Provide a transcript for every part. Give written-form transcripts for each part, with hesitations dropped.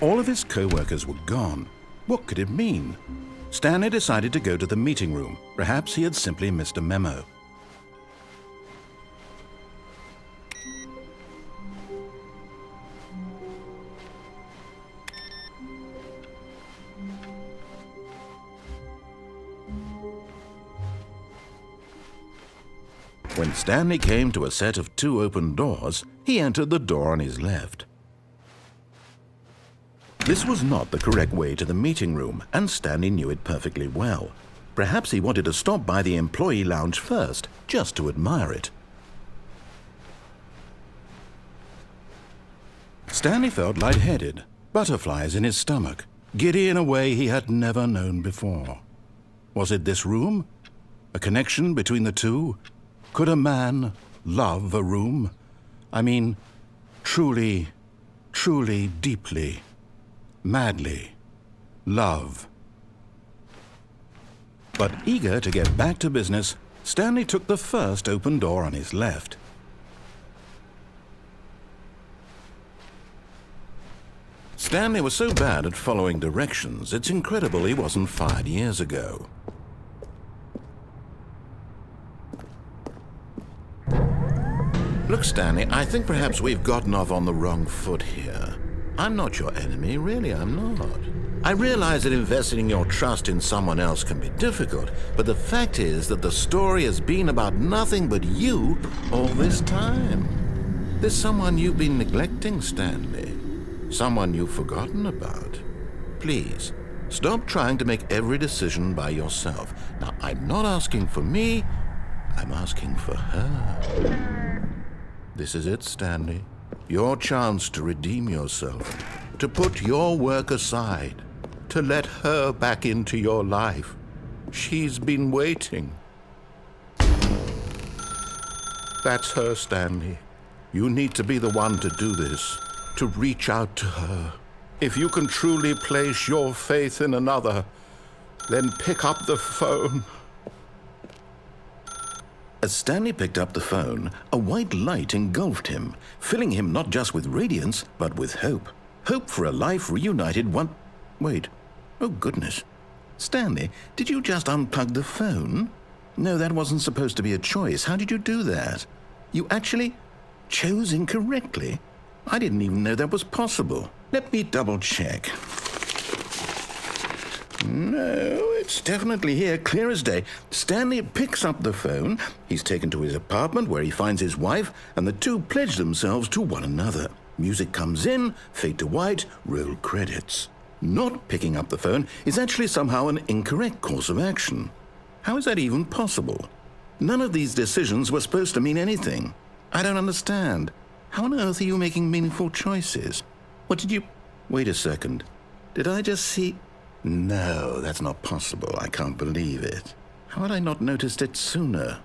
All of his co-workers were gone. What could it mean? Stanley decided to go to the meeting room. Perhaps he had simply missed a memo. When Stanley came to a set of 2 open doors, he entered the door on his left. This was not the correct way to the meeting room, and Stanley knew it perfectly well. Perhaps he wanted to stop by the employee lounge first, just to admire it. Stanley felt lightheaded, butterflies in his stomach, giddy in a way he had never known before. Was it this room? A connection between the two? Could a man love a room? I mean, truly, truly, deeply, madly love. But eager to get back to business, Stanley took the first open door on his left. Stanley was so bad at following directions, it's incredible he wasn't fired years ago. Look, Stanley, I think perhaps we've gotten off on the wrong foot here. I'm not your enemy, really, I'm not. I realize that investing your trust in someone else can be difficult, but the fact is that the story has been about nothing but you all this time. There's someone you've been neglecting, Stanley. Someone you've forgotten about. Please, stop trying to make every decision by yourself. Now, I'm not asking for me, I'm asking for her. This is it, Stanley. Your chance to redeem yourself, to put your work aside, to let her back into your life. She's been waiting. That's her, Stanley. You need to be the one to do this, to reach out to her. If you can truly place your faith in another, then pick up the phone. As Stanley picked up the phone, a white light engulfed him, filling him not just with radiance, but with hope. Hope for a life reunited one... Wait. Oh, goodness. Stanley, did you just unplug the phone? No, that wasn't supposed to be a choice. How did you do that? You actually chose incorrectly? I didn't even know that was possible. Let me double-check. No, it's definitely here, clear as day. Stanley picks up the phone. He's taken to his apartment where he finds his wife, and the two pledge themselves to one another. Music comes in, fade to white, roll credits. Not picking up the phone is actually somehow an incorrect course of action. How is that even possible? None of these decisions were supposed to mean anything. I don't understand. How on earth are you making meaningful choices? What did you... Wait a second. Did I just see... No, that's not possible. I can't believe it. How had I not noticed it sooner?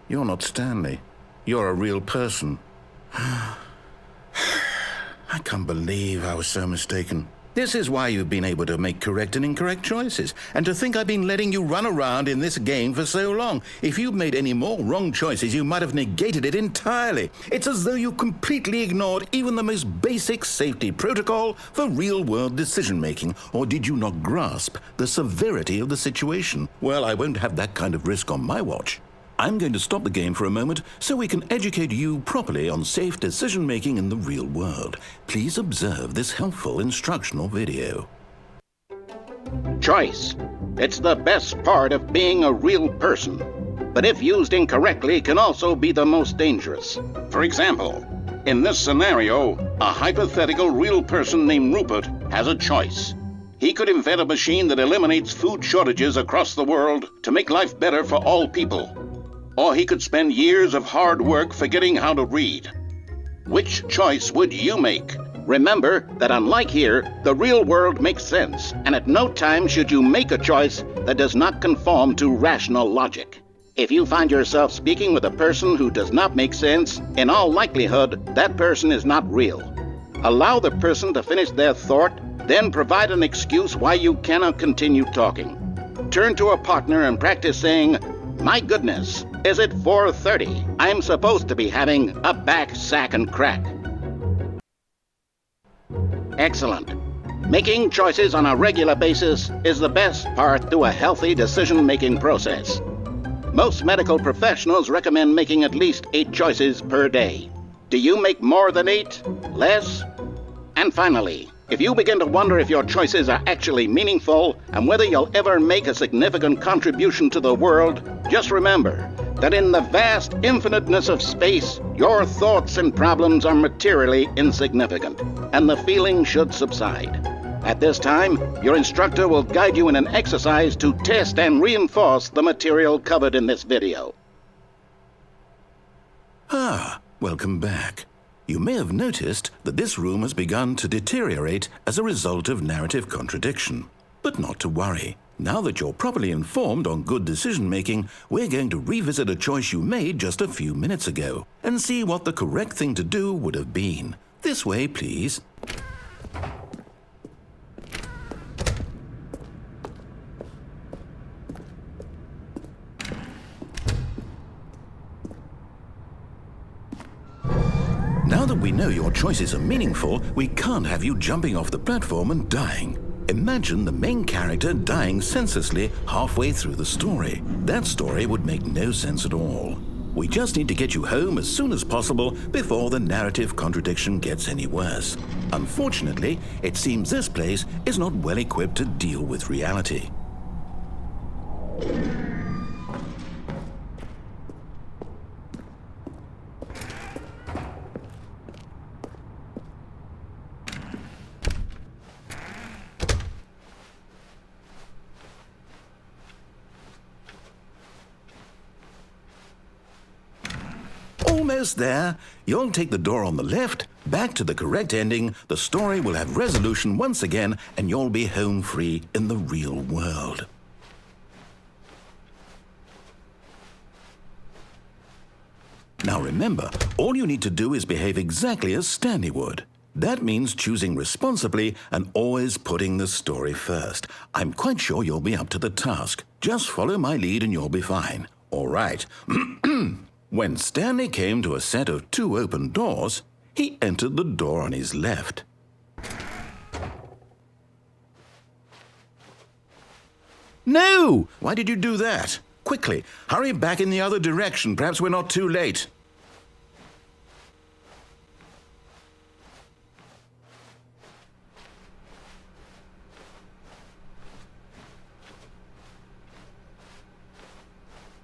You're not Stanley. You're a real person. I can't believe I was so mistaken. This is why you've been able to make correct and incorrect choices. And to think I've been letting you run around in this game for so long. If you'd made any more wrong choices, you might have negated it entirely. It's as though you completely ignored even the most basic safety protocol for real-world decision-making. Or did you not grasp the severity of the situation? Well, I won't have that kind of risk on my watch. I'm going to stop the game for a moment so we can educate you properly on safe decision-making in the real world. Please observe this helpful instructional video. Choice. It's the best part of being a real person, but if used incorrectly can also be the most dangerous. For example, in this scenario, a hypothetical real person named Rupert has a choice. He could invent a machine that eliminates food shortages across the world to make life better for all people. Or he could spend years of hard work forgetting how to read. Which choice would you make? Remember that unlike here, the real world makes sense, and at no time should you make a choice that does not conform to rational logic. If you find yourself speaking with a person who does not make sense, in all likelihood, that person is not real. Allow the person to finish their thought, then provide an excuse why you cannot continue talking. Turn to a partner and practice saying, "My goodness, is it 4:30? I'm supposed to be having a back, sack, and crack." Excellent. Making choices on a regular basis is the best part to a healthy decision-making process. Most medical professionals recommend making at least 8 choices per day. Do you make more than 8? Less? And finally, if you begin to wonder if your choices are actually meaningful and whether you'll ever make a significant contribution to the world, just remember that in the vast infiniteness of space, your thoughts and problems are materially insignificant, and the feeling should subside. At this time, your instructor will guide you in an exercise to test and reinforce the material covered in this video. Welcome back. You may have noticed that this room has begun to deteriorate as a result of narrative contradiction. But not to worry. Now that you're properly informed on good decision-making, we're going to revisit a choice you made just a few minutes ago and see what the correct thing to do would have been. This way, please. Now that we know your choices are meaningful, we can't have you jumping off the platform and dying. Imagine the main character dying senselessly halfway through the story. That story would make no sense at all. We just need to get you home as soon as possible before the narrative contradiction gets any worse. Unfortunately, it seems this place is not well equipped to deal with reality. Almost there. You'll take the door on the left, back to the correct ending, the story will have resolution once again, and you'll be home free in the real world. Now remember, all you need to do is behave exactly as Stanley would. That means choosing responsibly and always putting the story first. I'm quite sure you'll be up to the task. Just follow my lead and you'll be fine. All right. When Stanley came to a set of 2 open doors, he entered the door on his left. No! Why did you do that? Quickly, hurry back in the other direction. Perhaps we're not too late.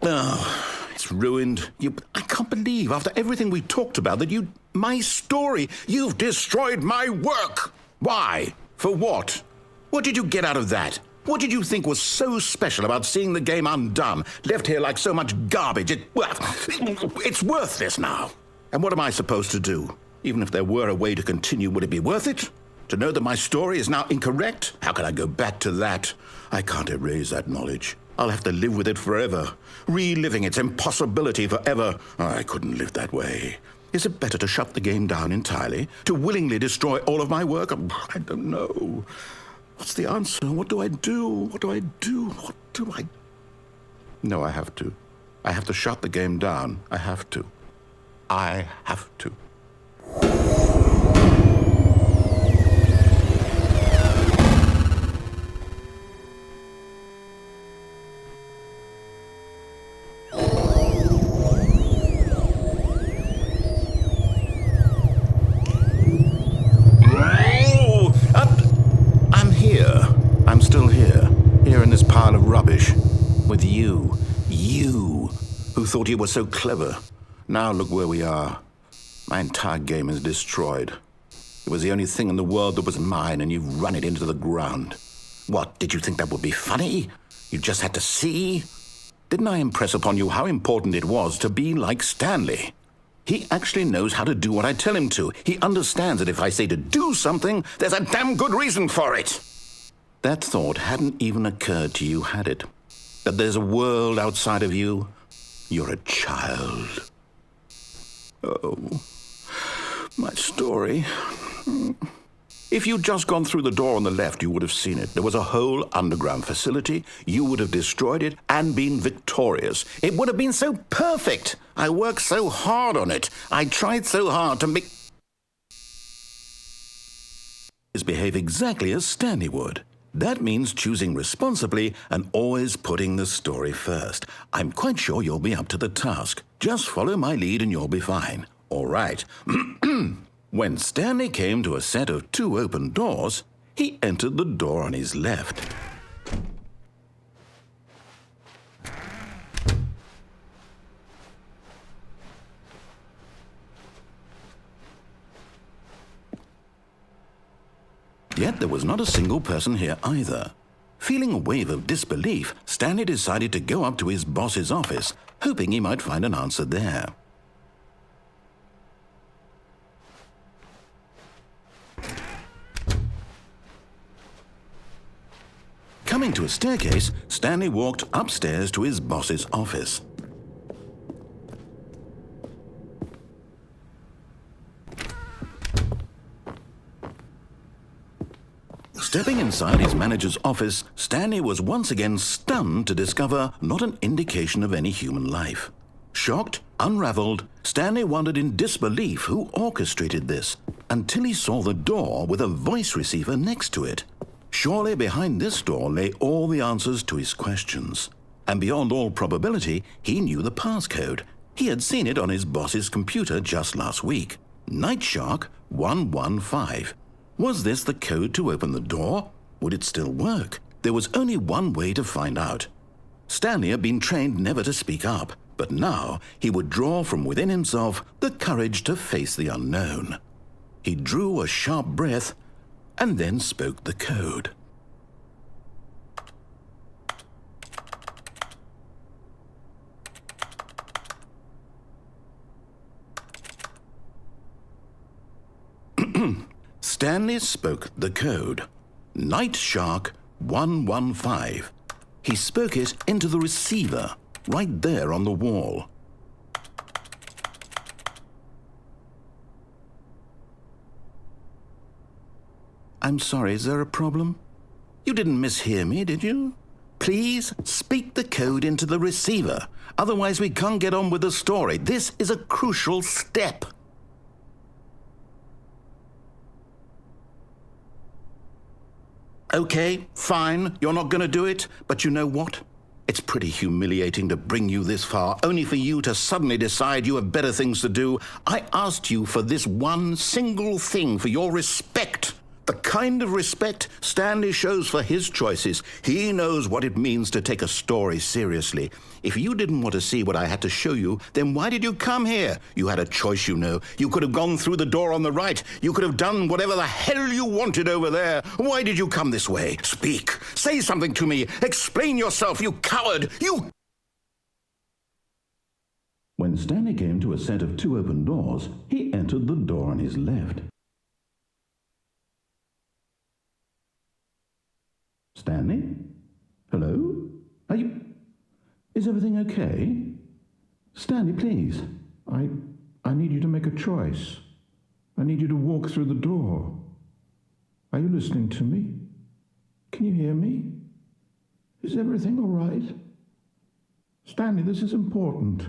Oh, it's ruined. I can't believe, after everything we talked about, that my story, you've destroyed my work. Why? For what? What did you get out of that? What did you think was so special about seeing the game undone, left here like so much garbage? It's worthless now. And what am I supposed to do? Even if there were a way to continue, would it be worth it? To know that my story is now incorrect? How can I go back to that? I can't erase that knowledge. I'll have to live with it forever, reliving its impossibility forever. I couldn't live that way. Is it better to shut the game down entirely? To willingly destroy all of my work? I don't know. What's the answer? What do I do? What do I do? What do I... No, I have to. I have to shut the game down. I have to. I have to. Pile of rubbish with you who thought you were so clever. Now look where we are. My entire game is destroyed. It was the only thing in the world that was mine, and you've run it into the ground. What, did you think that would be funny? You just had to see? Didn't I impress upon you how important it was to be like Stanley? He actually knows how to do what I tell him to. He understands that if I say to do something, there's a damn good reason for it. That thought hadn't even occurred to you, had it? That there's a world outside of you? You're a child. Oh, my story. If you'd just gone through the door on the left, you would have seen it. There was a whole underground facility. You would have destroyed it and been victorious. It would have been so perfect. I worked so hard on it. I tried so hard to make... always behave exactly as Stanley would. That means choosing responsibly and always putting the story first. I'm quite sure you'll be up to the task. Just follow my lead and you'll be fine. All right. When Stanley came to a set of 2 open doors, he entered the door on his left. Yet there was not a single person here either. Feeling a wave of disbelief, Stanley decided to go up to his boss's office, hoping he might find an answer there. Coming to a staircase, Stanley walked upstairs to his boss's office. Stepping inside his manager's office, Stanley was once again stunned to discover not an indication of any human life. Shocked, unraveled, Stanley wondered in disbelief who orchestrated this, until he saw the door with a voice receiver next to it. Surely behind this door lay all the answers to his questions. And beyond all probability, he knew the passcode. He had seen it on his boss's computer just last week. Night Shark 115. Was this the code to open the door? Would it still work? There was only one way to find out. Stanley had been trained never to speak up, but now he would draw from within himself the courage to face the unknown. He drew a sharp breath and then spoke the code. Stanley spoke the code. Night Shark 115. He spoke it into the receiver, right there on the wall. I'm sorry, is there a problem? You didn't mishear me, did you? Please speak the code into the receiver. Otherwise we can't get on with the story. This is a crucial step. Okay, fine, you're not going to do it, but you know what? It's pretty humiliating to bring you this far, only for you to suddenly decide you have better things to do. I asked you for this one single thing, for your respect. The kind of respect Stanley shows for his choices. He knows what it means to take a story seriously. If you didn't want to see what I had to show you, then why did you come here? You had a choice, you know. You could have gone through the door on the right. You could have done whatever the hell you wanted over there. Why did you come this way? Speak. Say something to me. Explain yourself, you coward. You... When Stanley came to a set of 2 open doors, he entered the door on his left. Stanley? Hello? Is everything okay? Stanley, please. I need you to make a choice. I need you to walk through the door. Are you listening to me? Can you hear me? Is everything all right? Stanley, this is important.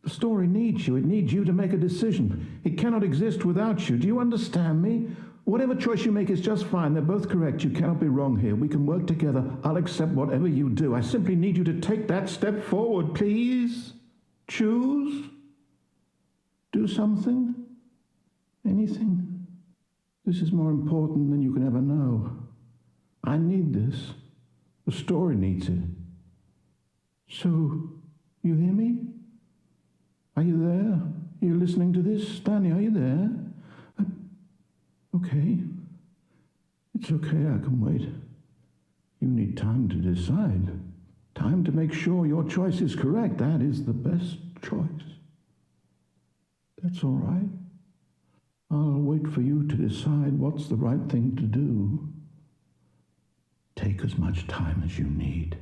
The story needs you. It needs you to make a decision. It cannot exist without you. Do you understand me? Whatever choice you make is just fine. They're both correct. You cannot be wrong here. We can work together. I'll accept whatever you do. I simply need you to take that step forward, please. Choose. Do something. Anything. This is more important than you can ever know. I need this. The story needs it. So, you hear me? Are you there? Are you listening to this? Stanley, are you there? Okay. It's okay, I can wait. You need time to decide. Time to make sure your choice is correct. That is the best choice. That's all right. I'll wait for you to decide what's the right thing to do. Take as much time as you need.